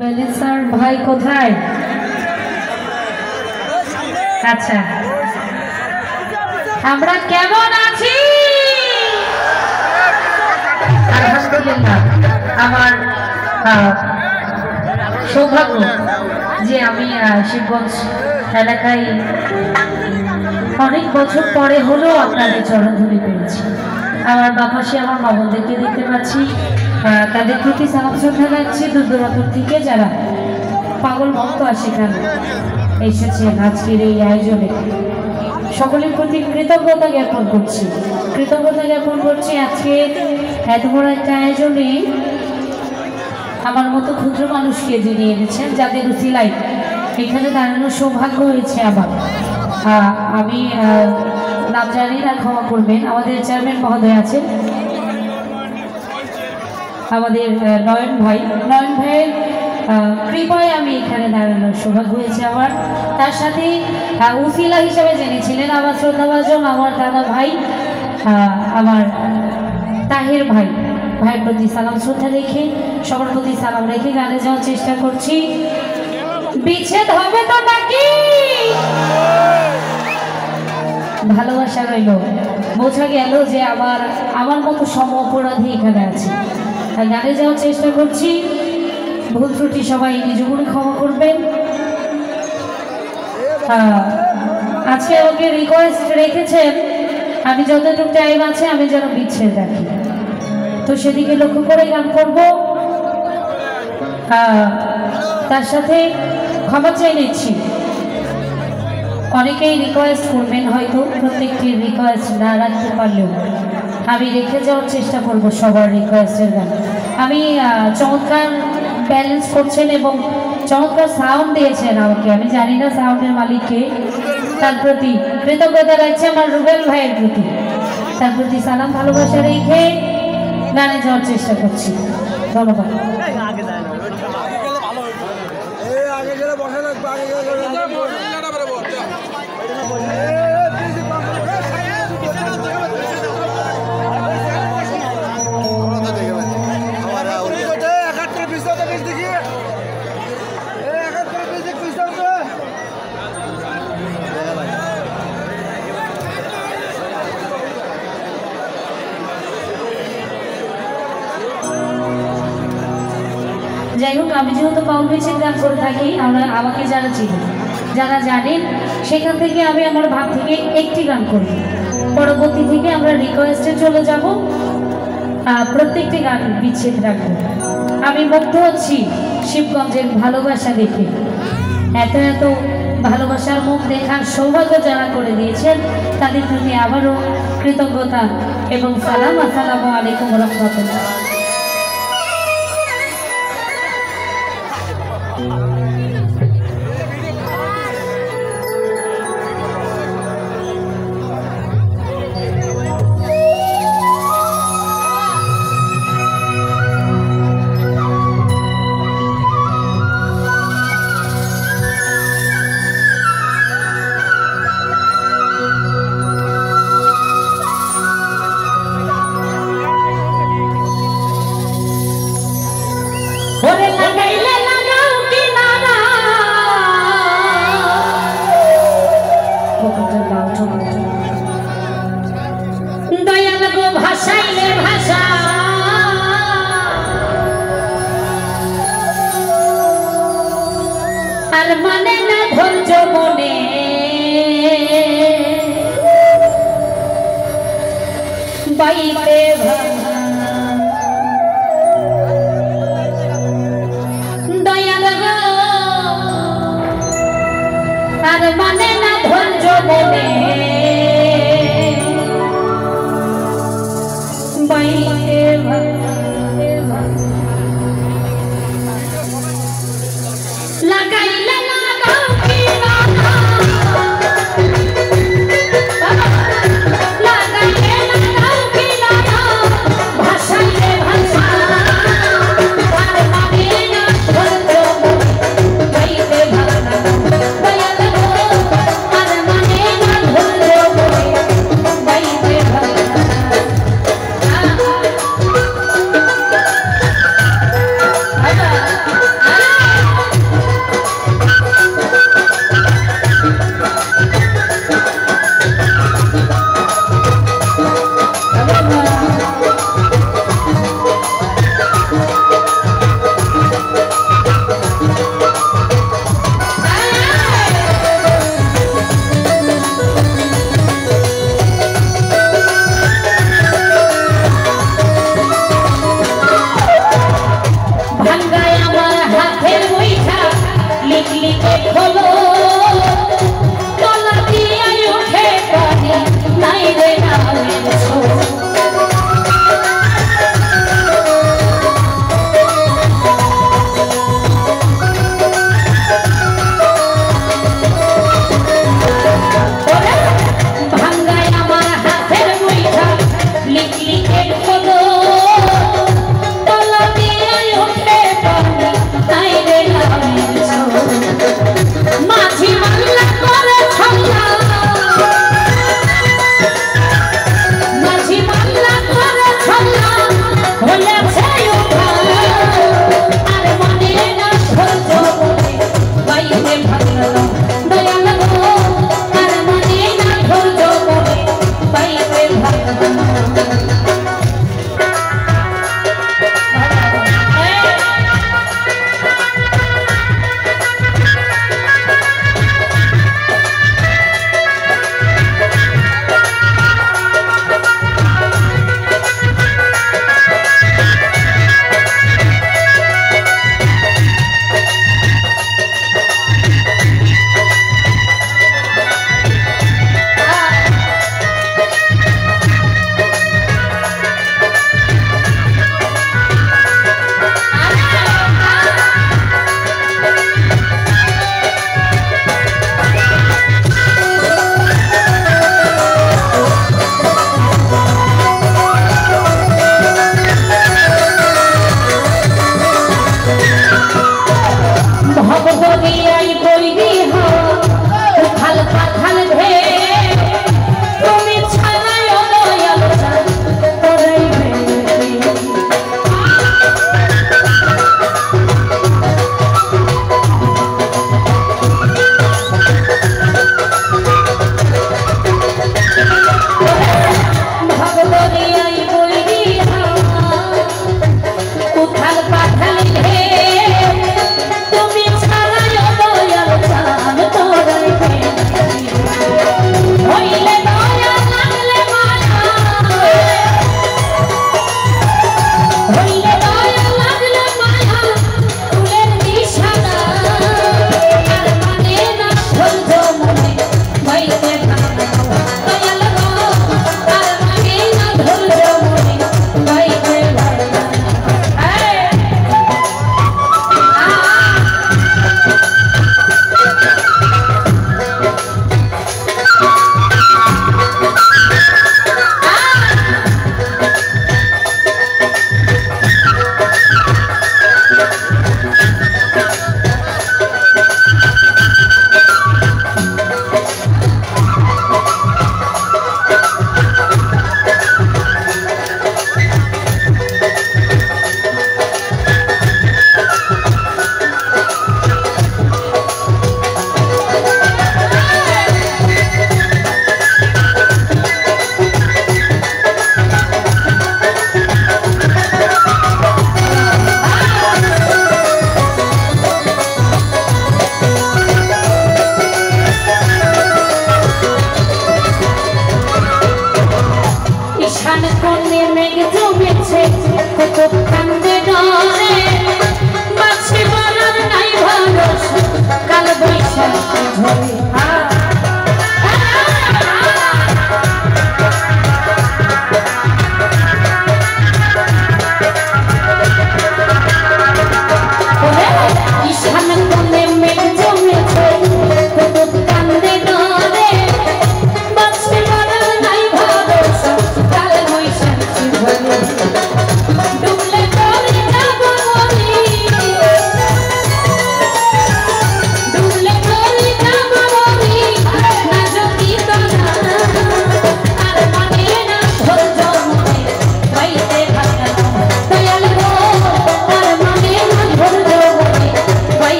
বেলিসার ভাই কোথায়? আচ্ছা, আমরা কেমন আছি? আলহামদুলিল্লাহ। আমার সৌভাগ্য যে আমি শিবগঞ্জ এলাকায় অনেক বছর পরে হলেও আপনাদের চরণধুলি পেয়েছি। আমার বাপাসে আমার মা বোনদেরকে দেখতে পাচ্ছি, তাদের প্রতি সালাম শ্রদ্ধা রাখছি। দূর দূরান্ত থেকে যারা পাগল ভক্ত সেখানে এসেছেন আজকের এই আয়োজনে, সকলের প্রতি কৃতজ্ঞতা জ্ঞাপন করছি। আজকে এত বড় একটা আয়োজনে আমার মতো ক্ষুদ্র মানুষকে যিনি এনেছেন, যাদের উসিলায় এখানে দাঁড়ানোর সৌভাগ্য হয়েছে আমার। আমি নাম জানি না, ক্ষমা করবেন। আমাদের চেয়ারম্যান মহোদয় আছেন, আমাদের নয়ন ভাইয়ের কৃপায় আমি এখানে দাঁড়ানোর সৌভাগ্য হয়েছে আমার। তার সাথে উসিলা হিসাবে জেনেছিলেন আমার শ্রদ্ধাভাজন আমার দাদা ভাই, আমার তাহের ভাইয়ের প্রতি সালাম শ্রদ্ধা রেখে, সবার প্রতি সালাম রেখে গানে যাওয়ার চেষ্টা করছি। বিচ্ছেদ হবে তো নাকি? ভালোবাসা রইল। বোঝা গেল যে আমার মতো সম অপরাধী এখানে আছে। গানে যাওয়ার চেষ্টা করছি, ভুল ত্রুটি সবাই নিজ গুণে ক্ষমা করবেন। আজকে আমাকে রিকোয়েস্ট রেখেছেন আমি যতটুকু টাইম আছে আমি যেন বিচ্ছেদ রাখি, তো সেদিকে লক্ষ্য করে গান করব। তার সাথে ক্ষমা চেয়ে নিচ্ছি, অনেকেই রিকোয়েস্ট করবেন, হয়তো প্রত্যেকটি রিকোয়েস্ট না রাখতে পারলেও আমি রেখে যাওয়ার চেষ্টা করব সবার রিকোয়েস্টের গান। আমি চমৎকার ব্যালেন্স করছেন এবং চমৎকার সাউন্ড দিয়েছেন আমাকে, আমি জানি না সাউন্ডের মালিককে, তার প্রতি কৃতজ্ঞতা রাখছে আমার রুবেল ভাইয়ের প্রতি। তার প্রতি সালাম ভালোবাসা রেখে গানে যাওয়ার চেষ্টা করছি। ধন্যবাদ। যাই হোক, আমি যেহেতু বাউল মিছিল গান করে থাকি, আমাকে যারা চিনেন, যারা জানেন, সেখান থেকে আমি আমার ভাব থেকে একটি গান করি, পরবর্তী থেকে আমরা রিকোয়েস্টে চলে যাব। প্রত্যেকটি গান বিচ্ছেদ রাখবো। আমি মুগ্ধ হচ্ছি শিবগঞ্জের ভালোবাসা দেখে। এত ভালোবাসার মুখ দেখার সৌভাগ্য যারা করে দিয়েছেন তাদের প্রতি আবারও কৃতজ্ঞতা এবং সালাম। আসসালামু আলাইকুম ওয়া রাহমাতুল্লাহ। দয়াল গো ভাষাইলে ভাষা আর মানে না ধৈর্য মনে, বাইতে দয়াল গো আর মানে না ধৈর্য মনে,